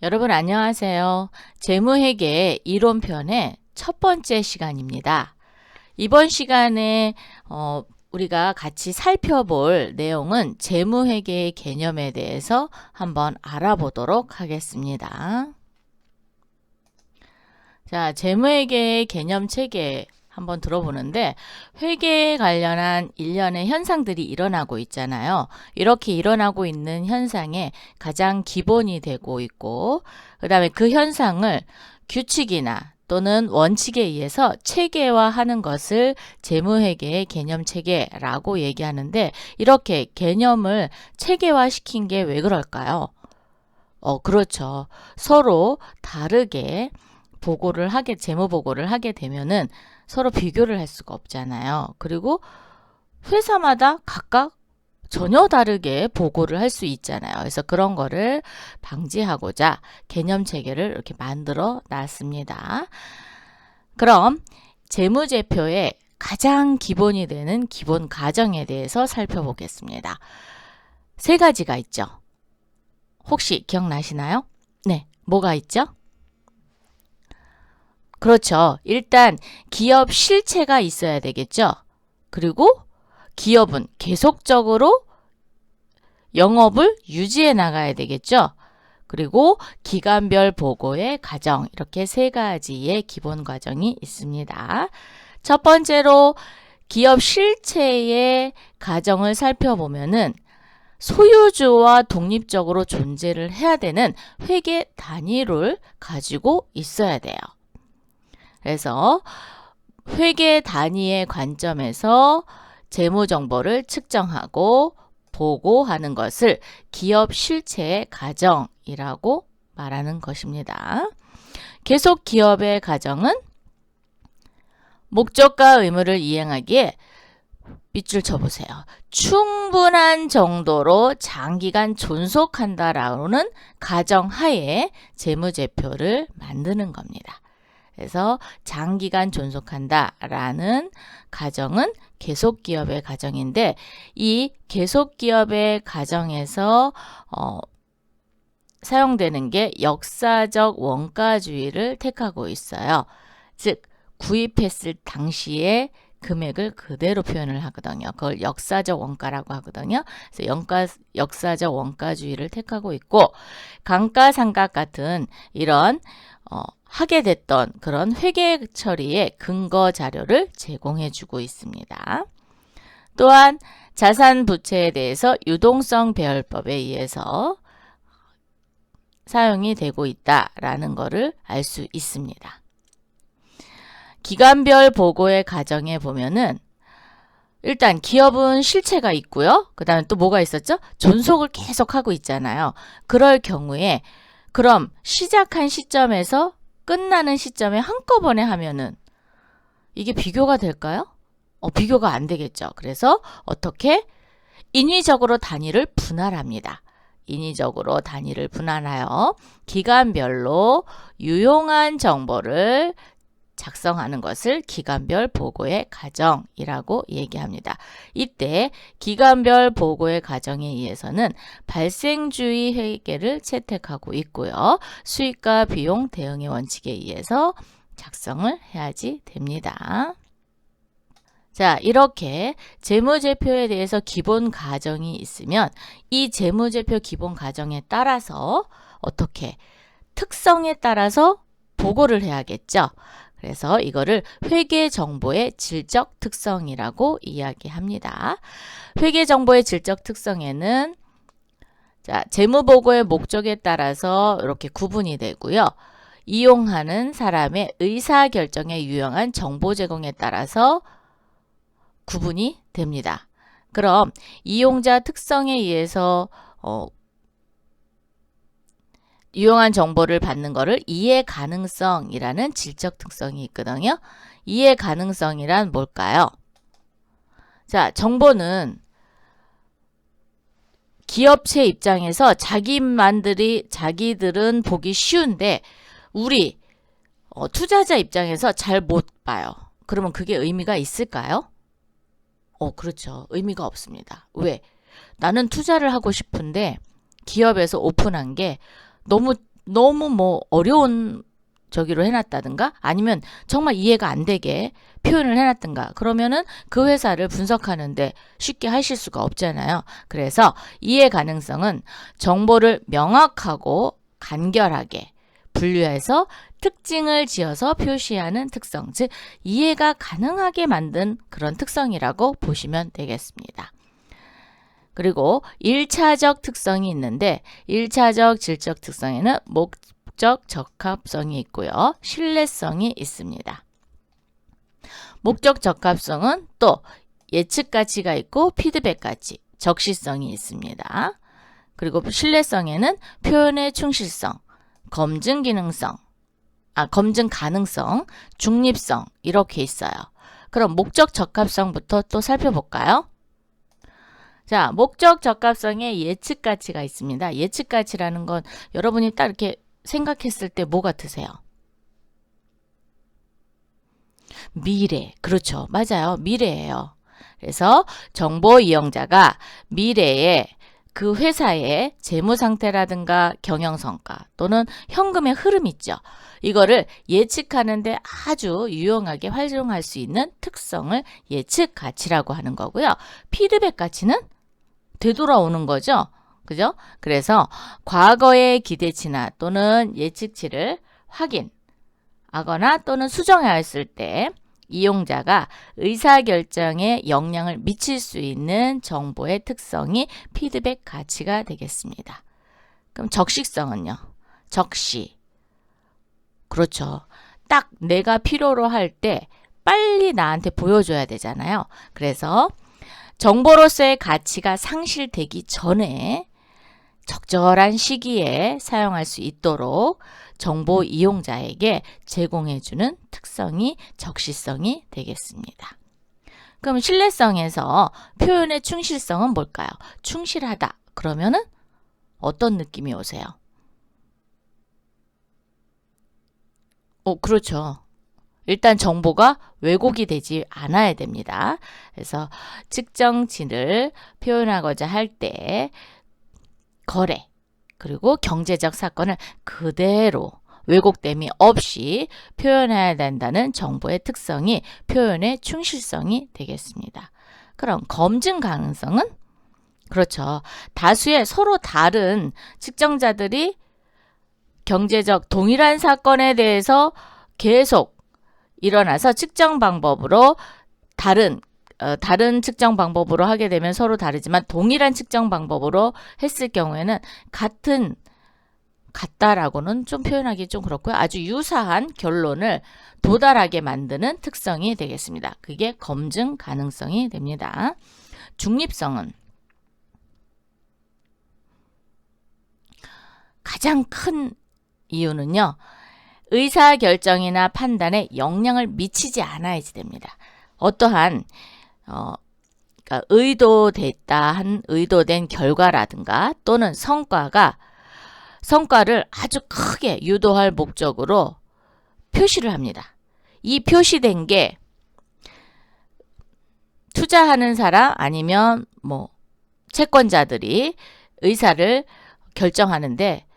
여러분 안녕하세요. 재무회계 이론편의 첫 번째 시간입니다. 이번 시간에 우리가 같이 살펴볼 내용은 재무회계의 개념에 대해서 한번 알아보도록 하겠습니다. 자, 재무회계의 개념 체계 한번 들어보는데 회계에 관련한 일련의 현상들이 일어나고 있잖아요. 이렇게 일어나고 있는 현상의 가장 기본이 되고 있고 그 다음에 그 현상을 규칙이나 또는 원칙에 의해서 체계화하는 것을 재무회계의 개념 체계라고 얘기하는데 이렇게 개념을 체계화시킨 게 왜 그럴까요? 그렇죠. 서로 다르게 재무 보고를 하게 되면은 서로 비교를 할 수가 없잖아요. 그리고 회사마다 각각 전혀 다르게 보고를 할 수 있잖아요. 그래서 그런 거를 방지하고자 개념 체계를 이렇게 만들어 놨습니다. 그럼 재무제표의 가장 기본이 되는 기본 과정에 대해서 살펴보겠습니다. 세 가지가 있죠. 혹시 기억나시나요? 네, 뭐가 있죠? 그렇죠. 일단 기업 실체가 있어야 되겠죠. 그리고 기업은 계속적으로 영업을 유지해 나가야 되겠죠. 그리고 기간별 보고의 과정, 이렇게 세 가지의 기본 과정이 있습니다. 첫 번째로 기업 실체의 과정을 살펴보면은 소유주와 독립적으로 존재를 해야 되는 회계 단위를 가지고 있어야 돼요. 그래서 회계 단위의 관점에서 재무 정보를 측정하고 보고하는 것을 기업 실체의 과정이라고 말하는 것입니다. 계속 기업의 과정은 목적과 의무를 이행하기에 밑줄 쳐보세요. 충분한 정도로 장기간 존속한다라는 가정하에 재무제표를 만드는 겁니다. 그래서 장기간 존속한다라는 가정은 계속기업의 가정인데 이 계속기업의 가정에서 사용되는 게 역사적 원가주의를 택하고 있어요. 즉 구입했을 당시에 금액을 그대로 표현을 하거든요. 그걸 역사적 원가라고 하거든요. 그래서 역사적 원가주의를 택하고 있고 감가상각 같은 이런 하게 됐던 그런 회계 처리의 근거 자료를 제공해 주고 있습니다. 또한 자산 부채에 대해서 유동성 배열법에 의해서 사용이 되고 있다라는 것을 알 수 있습니다. 기간별 보고의 과정에 보면은 일단 기업은 실체가 있고요. 그 다음에 또 뭐가 있었죠? 존속을 계속 하고 있잖아요. 그럴 경우에 그럼 시작한 시점에서 끝나는 시점에 한꺼번에 하면은 이게 비교가 될까요? 비교가 안 되겠죠. 그래서 어떻게? 인위적으로 단위를 분할합니다. 인위적으로 단위를 분할하여 기간별로 유용한 정보를 작성하는 것을 기간별 보고의 과정이라고 얘기합니다. 이때 기간별 보고의 과정에 의해서는 발생주의 회계를 채택하고 있고요. 수익과 비용 대응의 원칙에 의해서 작성을 해야지 됩니다. 자, 이렇게 재무제표에 대해서 기본 과정이 있으면 이 재무제표 기본 과정에 따라서 어떻게 특성에 따라서 보고를 해야겠죠. 그래서 이거를 회계정보의 질적 특성이라고 이야기합니다. 회계정보의 질적 특성에는 자, 재무보고의 목적에 따라서 이렇게 구분이 되고요. 이용하는 사람의 의사결정에 유용한 정보 제공에 따라서 구분이 됩니다. 그럼 이용자 특성에 의해서 유용한 정보를 받는 것을 이해 가능성이라는 질적 특성이 있거든요. 이해 가능성이란 뭘까요? 자, 정보는 기업체 입장에서 자기들은 보기 쉬운데 우리 투자자 입장에서 잘 못 봐요. 그러면 그게 의미가 있을까요? 그렇죠. 의미가 없습니다. 왜? 나는 투자를 하고 싶은데 기업에서 오픈한 게 너무 너무 뭐 어려운 저기로 해놨다든가 아니면 정말 이해가 안 되게 표현을 해놨든가 그러면은 그 회사를 분석하는데 쉽게 하실 수가 없잖아요. 그래서 이해 가능성은 정보를 명확하고 간결하게 분류해서 특징을 지어서 표시하는 특성, 즉 이해가 가능하게 만든 그런 특성이라고 보시면 되겠습니다. 그리고 1차적 특성이 있는데 1차적 질적 특성에는 목적 적합성이 있고요. 신뢰성이 있습니다. 목적 적합성은 또 예측 가치가 있고 피드백 가치, 적시성이 있습니다. 그리고 신뢰성에는 표현의 충실성, 검증 기능성, 검증 가능성, 중립성 이렇게 있어요. 그럼 목적 적합성부터 또 살펴볼까요? 자, 목적 적합성에 예측 가치가 있습니다. 예측 가치라는 건 여러분이 딱 이렇게 생각했을 때 뭐 같으세요? 미래. 그렇죠. 맞아요. 미래예요. 그래서 정보 이용자가 미래에 그 회사의 재무 상태라든가 경영 성과 또는 현금의 흐름 있죠. 이거를 예측하는데 아주 유용하게 활용할 수 있는 특성을 예측 가치라고 하는 거고요. 피드백 가치는 되돌아오는 거죠. 그죠? 그래서 과거의 기대치나 또는 예측치를 확인하거나 또는 수정하였을 때 이용자가 의사결정에 영향을 미칠 수 있는 정보의 특성이 피드백 가치가 되겠습니다. 그럼 적시성은요? 적시. 그렇죠. 딱 내가 필요로 할 때 빨리 나한테 보여줘야 되잖아요. 그래서 정보로서의 가치가 상실되기 전에 적절한 시기에 사용할 수 있도록 정보 이용자에게 제공해주는 특성이 적시성이 되겠습니다. 그럼 신뢰성에서 표현의 충실성은 뭘까요? 충실하다. 그러면은 어떤 느낌이 오세요? 그렇죠. 일단 정보가 왜곡이 되지 않아야 됩니다. 그래서 측정치를 표현하고자 할 때 거래 그리고 경제적 사건을 그대로 왜곡됨이 없이 표현해야 된다는 정보의 특성이 표현의 충실성이 되겠습니다. 그럼 검증 가능성은? 그렇죠. 다수의 서로 다른 측정자들이 경제적 동일한 사건에 대해서 계속 일어나서 측정 방법으로 다른 측정 방법으로 하게 되면 서로 다르지만 동일한 측정 방법으로 했을 경우에는 같다라고는 좀 표현하기 좀 그렇고요. 아주 유사한 결론을 도달하게 만드는 특성이 되겠습니다. 그게 검증 가능성이 됩니다. 중립성은 가장 큰 이유는요. 의사결정이나 판단에 영향을 미치지 않아야지 됩니다. 어떠한 그러니까 의도된 결과라든가 또는 성과를 아주 크게 유도할 목적으로 표시를 합니다. 이 표시된 게 투자하는 사람 아니면 뭐 채권자들이 의사를 결정하는데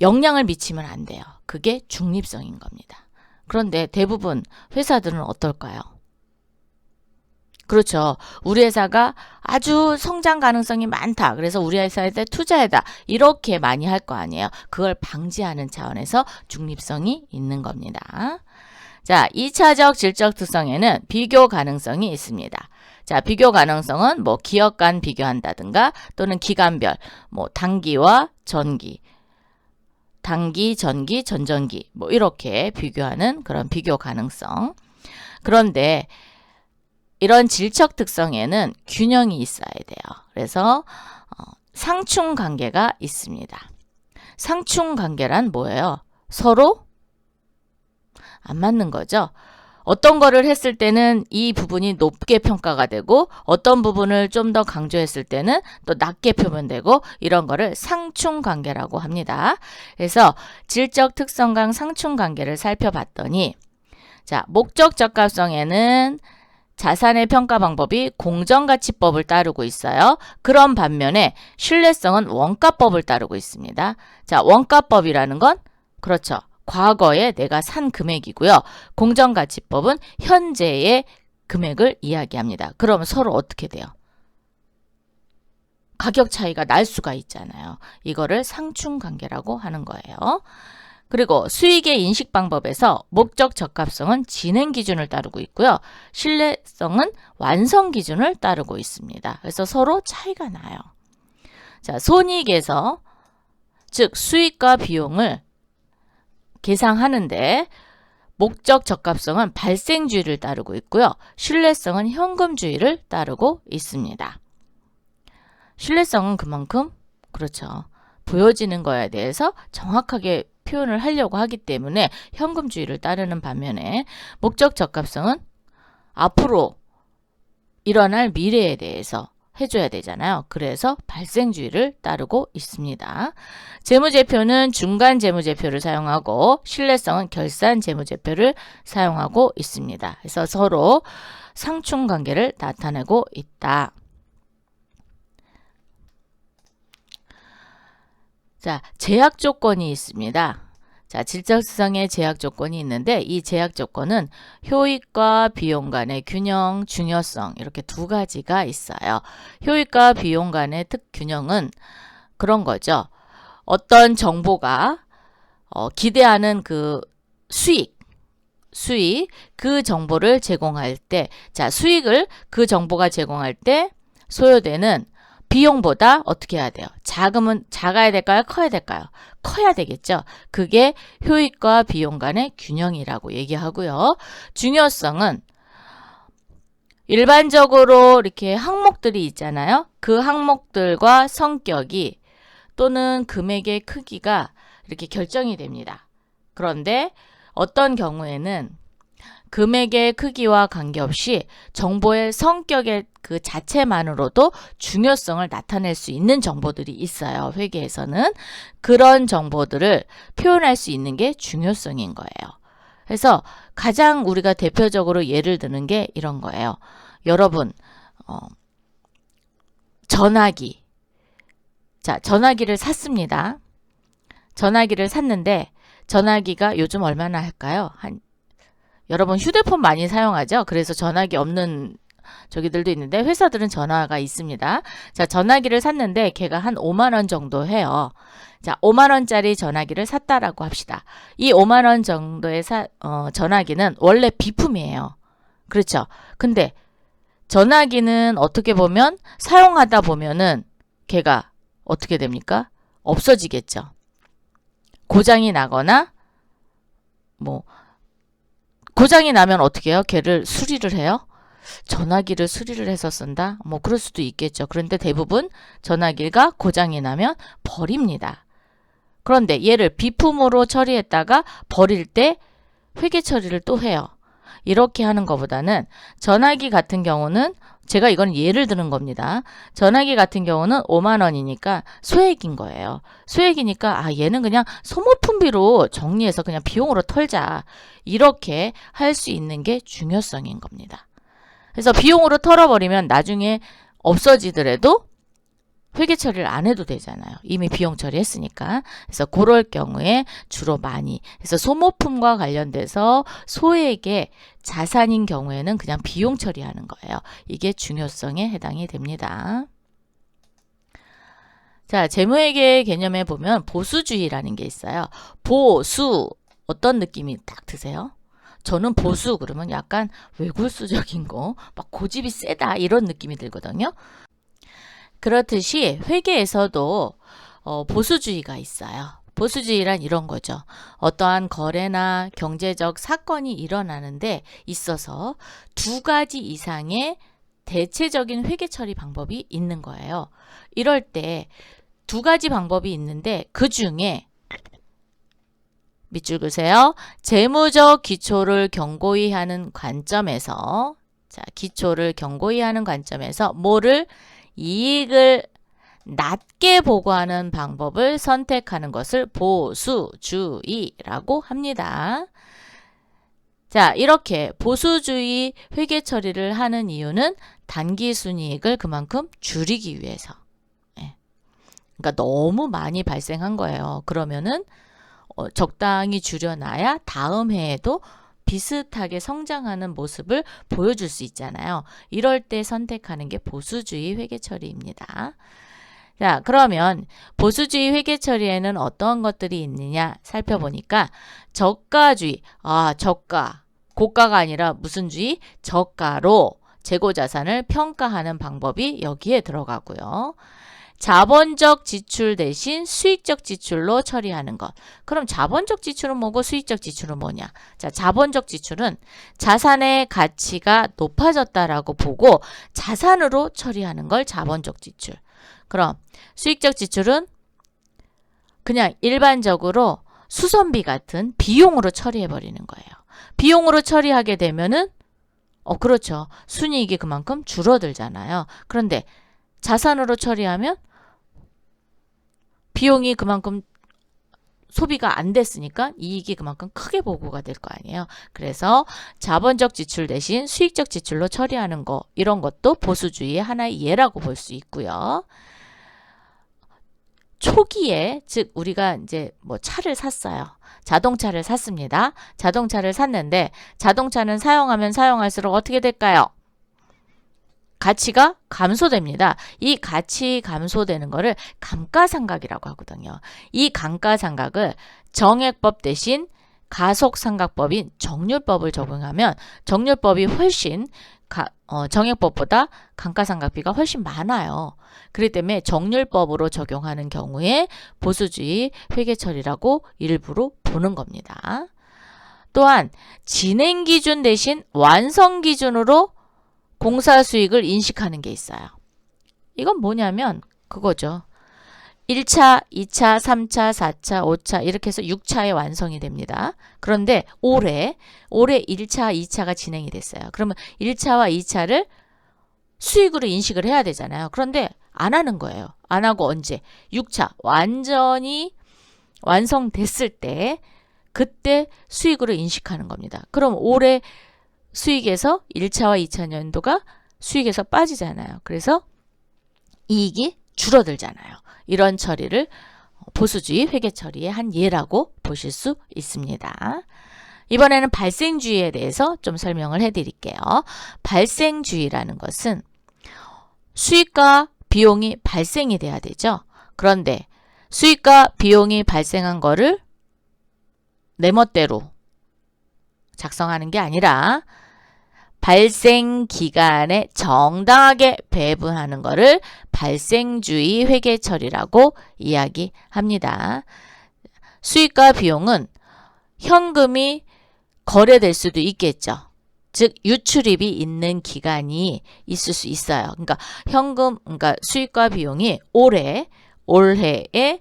영향을 미치면 안 돼요. 그게 중립성인 겁니다. 그런데 대부분 회사들은 어떨까요? 그렇죠. 우리 회사가 아주 성장 가능성이 많다. 그래서 우리 회사에 투자해다. 이렇게 많이 할 거 아니에요. 그걸 방지하는 차원에서 중립성이 있는 겁니다. 자, 2차적 질적 특성에는 비교 가능성이 있습니다. 자, 비교 가능성은 뭐 기업 간 비교한다든가 또는 기간별, 뭐 단기와 전기, 전전기 뭐 이렇게 비교하는 그런 비교 가능성. 그런데 이런 질적 특성에는 균형이 있어야 돼요. 그래서 상충 관계가 있습니다. 상충 관계란 뭐예요? 서로 안 맞는 거죠. 어떤 거를 했을 때는 이 부분이 높게 평가가 되고 어떤 부분을 좀 더 강조했을 때는 또 낮게 표현되고 이런 거를 상충 관계라고 합니다. 그래서 질적 특성강 상충 관계를 살펴봤더니 자, 목적 적합성에는 자산의 평가 방법이 공정가치법을 따르고 있어요. 그런 반면에 신뢰성은 원가법을 따르고 있습니다. 자, 원가법이라는 건 그렇죠. 과거에 내가 산 금액이고요. 공정가치법은 현재의 금액을 이야기합니다. 그러면 서로 어떻게 돼요? 가격 차이가 날 수가 있잖아요. 이거를 상충관계라고 하는 거예요. 그리고 수익의 인식 방법에서 목적 적합성은 진행 기준을 따르고 있고요. 신뢰성은 완성 기준을 따르고 있습니다. 그래서 서로 차이가 나요. 자, 손익에서 즉 수익과 비용을 계상하는데 목적 적합성은 발생주의를 따르고 있고요. 신뢰성은 현금주의를 따르고 있습니다. 신뢰성은 그만큼 그렇죠. 보여지는 거에 대해서 정확하게 표현을 하려고 하기 때문에 현금주의를 따르는 반면에 목적 적합성은 앞으로 일어날 미래에 대해서 해줘야 되잖아요. 그래서 발생주의를 따르고 있습니다. 재무제표는 중간 재무제표를 사용하고 신뢰성은 결산 재무제표를 사용하고 있습니다. 그래서 서로 상충관계를 나타내고 있다. 자, 제약 조건이 있습니다. 자, 질적수성의 제약 조건이 있는데 이 제약 조건은 효익과 비용 간의 균형, 중요성 이렇게 두 가지가 있어요. 효익과 비용 간의 특균형은 그런 거죠. 어떤 정보가 기대하는 그 수익 그 정보를 제공할 때, 자, 수익을 그 정보가 제공할 때 소요되는 비용보다 어떻게 해야 돼요? 자금은 작아야 될까요? 커야 될까요? 커야 되겠죠. 그게 효익과 비용 간의 균형이라고 얘기하고요. 중요성은 일반적으로 이렇게 항목들이 있잖아요. 그 항목들과 성격이 또는 금액의 크기가 이렇게 결정이 됩니다. 그런데 어떤 경우에는 금액의 크기와 관계없이 정보의 성격의 그 자체만으로도 중요성을 나타낼 수 있는 정보들이 있어요. 회계에서는 그런 정보들을 표현할 수 있는 게 중요성인 거예요. 그래서 가장 우리가 대표적으로 예를 드는 게 이런 거예요. 여러분 전화기, 자, 전화기를 샀습니다. 전화기를 샀는데 전화기가 요즘 얼마나 할까요? 여러분 휴대폰 많이 사용하죠? 그래서 전화기 없는 저기들도 있는데 회사들은 전화가 있습니다. 자, 전화기를 샀는데 걔가 한 5만 원 정도 해요. 자, 5만 원짜리 전화기를 샀다라고 합시다. 이 5만 원 정도의 전화기는 원래 비품이에요. 그렇죠? 근데 전화기는 어떻게 보면 사용하다 보면은 걔가 어떻게 됩니까? 없어지겠죠. 고장이 나거나 고장이 나면 어떻게 해요? 걔를 수리를 해요? 전화기를 수리를 해서 쓴다? 그럴 수도 있겠죠. 그런데 대부분 전화기가 고장이 나면 버립니다. 그런데 얘를 비품으로 처리했다가 버릴 때 회계 처리를 또 해요. 이렇게 하는 것보다는 전화기 같은 경우는 제가 이건 예를 드는 겁니다. 전화기 같은 경우는 5만 원이니까 소액인 거예요. 소액이니까 얘는 그냥 소모품비로 정리해서 그냥 비용으로 털자. 이렇게 할 수 있는 게 중요성인 겁니다. 그래서 비용으로 털어버리면 나중에 없어지더라도 회계 처리를 안 해도 되잖아요. 이미 비용 처리했으니까. 그래서 그럴 경우에 주로 많이. 그래서 소모품과 관련돼서 소액의 자산인 경우에는 그냥 비용 처리하는 거예요. 이게 중요성에 해당이 됩니다. 자, 재무회계 개념에 보면 보수주의라는 게 있어요. 보수, 어떤 느낌이 딱 드세요? 저는 보수 그러면 약간 외골수적인 거, 막 고집이 세다 이런 느낌이 들거든요. 그렇듯이 회계에서도 보수주의가 있어요. 보수주의란 이런 거죠. 어떠한 거래나 경제적 사건이 일어나는데 있어서 두 가지 이상의 대체적인 회계 처리 방법이 있는 거예요. 이럴 때 두 가지 방법이 있는데 그 중에 밑줄 그세요. 재무적 기초를 견고히 하는 관점에서, 자, 기초를 견고히 하는 관점에서 뭐를 이익을 낮게 보고하는 방법을 선택하는 것을 보수주의라고 합니다. 자, 이렇게 보수주의 회계 처리를 하는 이유는 단기순이익을 그만큼 줄이기 위해서. 예. 그러니까 너무 많이 발생한 거예요. 그러면은 적당히 줄여놔야 다음 해에도 비슷하게 성장하는 모습을 보여줄 수 있잖아요. 이럴 때 선택하는 게 보수주의 회계 처리입니다. 자, 그러면 보수주의 회계 처리에는 어떤 것들이 있느냐 살펴보니까 저가주의, 저가, 고가가 아니라 무슨 주의? 저가로 재고자산을 평가하는 방법이 여기에 들어가고요. 자본적 지출 대신 수익적 지출로 처리하는 것. 그럼 자본적 지출은 뭐고 수익적 지출은 뭐냐? 자, 자본적 지출은 자산의 가치가 높아졌다라고 보고 자산으로 처리하는 걸 자본적 지출. 그럼 수익적 지출은 그냥 일반적으로 수선비 같은 비용으로 처리해 버리는 거예요. 비용으로 처리하게 되면은 그렇죠. 순이익이 그만큼 줄어들잖아요. 그런데 자산으로 처리하면 비용이 그만큼 소비가 안 됐으니까 이익이 그만큼 크게 보고가 될 거 아니에요. 그래서 자본적 지출 대신 수익적 지출로 처리하는 거, 이런 것도 보수주의의 하나의 예라고 볼 수 있고요. 초기에, 즉 우리가 이제 뭐 차를 샀어요. 자동차를 샀습니다. 자동차를 샀는데 자동차는 사용하면 사용할수록 어떻게 될까요? 가치가 감소됩니다. 이 가치 감소되는 거를 감가상각이라고 하거든요. 이 감가상각을 정액법 대신 가속상각법인 정률법을 적용하면 정률법이 훨씬 정액법보다 감가상각비가 훨씬 많아요. 그렇기 때문에 정률법으로 적용하는 경우에 보수주의 회계처리라고 일부러 보는 겁니다. 또한 진행기준 대신 완성기준으로 공사수익을 인식하는 게 있어요. 이건 뭐냐면 그거죠. 1차, 2차, 3차, 4차, 5차 이렇게 해서 6차에 완성이 됩니다. 그런데 올해 1차, 2차가 진행이 됐어요. 그러면 1차와 2차를 수익으로 인식을 해야 되잖아요. 그런데 안 하는 거예요. 안 하고 언제? 6차 완전히 완성됐을 때 그때 수익으로 인식하는 겁니다. 그럼 올해 수익에서 1차와 2차 년도가 수익에서 빠지잖아요. 그래서 이익이 줄어들잖아요. 이런 처리를 보수주의 회계 처리의 한 예라고 보실 수 있습니다. 이번에는 발생주의에 대해서 좀 설명을 해드릴게요. 발생주의라는 것은 수익과 비용이 발생이 돼야 되죠. 그런데 수익과 비용이 발생한 거를 내 멋대로 작성하는 게 아니라 발생 기간에 정당하게 배분하는 것을 발생주의 회계 처리라고 이야기합니다. 수익과 비용은 현금이 거래될 수도 있겠죠. 즉 유출입이 있는 기간이 있을 수 있어요. 그러니까 그러니까 수익과 비용이 올해에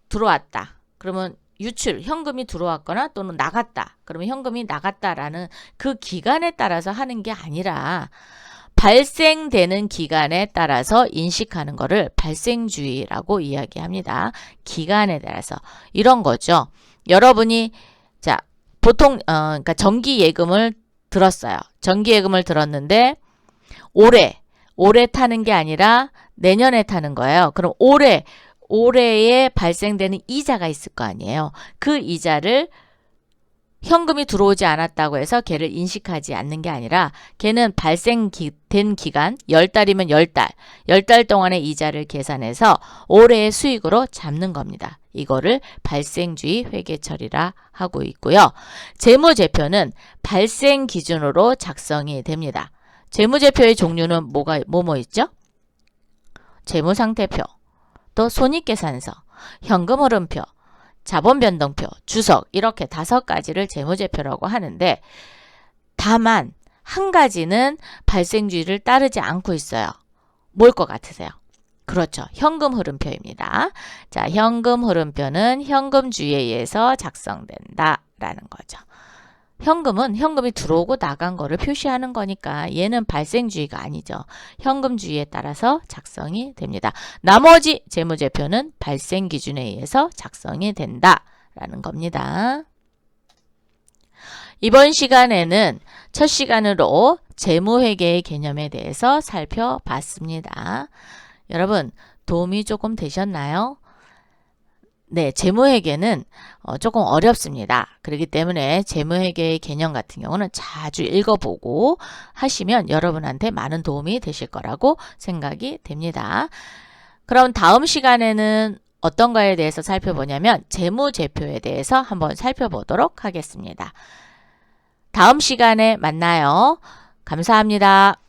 들어왔다. 그러면 현금이 들어왔거나 또는 나갔다. 그러면 현금이 나갔다라는 그 기간에 따라서 하는 게 아니라 발생되는 기간에 따라서 인식하는 것을 발생주의라고 이야기합니다. 기간에 따라서 이런 거죠. 여러분이 보통 그러니까 정기예금을 들었어요. 정기예금을 들었는데 올해 타는 게 아니라 내년에 타는 거예요. 그럼 올해에 발생되는 이자가 있을 거 아니에요. 그 이자를 현금이 들어오지 않았다고 해서 걔를 인식하지 않는 게 아니라 걔는 발생된 기간 10달이면 10달 동안의 이자를 계산해서 올해의 수익으로 잡는 겁니다. 이거를 발생주의 회계처리라 하고 있고요. 재무제표는 발생 기준으로 작성이 됩니다. 재무제표의 종류는 뭐뭐 있죠? 재무상태표, 또 손익계산서, 현금흐름표, 자본변동표, 주석 이렇게 5가지를 재무제표라고 하는데 다만 한 가지는 발생주의를 따르지 않고 있어요. 뭘 것 같으세요? 그렇죠. 현금흐름표입니다. 자, 현금흐름표는 현금주의에 의해서 작성된다라는 거죠. 현금은 현금이 들어오고 나간 거를 표시하는 거니까 얘는 발생주의가 아니죠. 현금주의에 따라서 작성이 됩니다. 나머지 재무제표는 발생기준에 의해서 작성이 된다라는 겁니다. 이번 시간에는 첫 시간으로 재무회계의 개념에 대해서 살펴봤습니다. 여러분, 도움이 조금 되셨나요? 네, 재무회계는 조금 어렵습니다. 그렇기 때문에 재무회계의 개념 같은 경우는 자주 읽어보고 하시면 여러분한테 많은 도움이 되실 거라고 생각이 됩니다. 그럼 다음 시간에는 어떤 거에 대해서 살펴보냐면 재무제표에 대해서 한번 살펴보도록 하겠습니다. 다음 시간에 만나요. 감사합니다.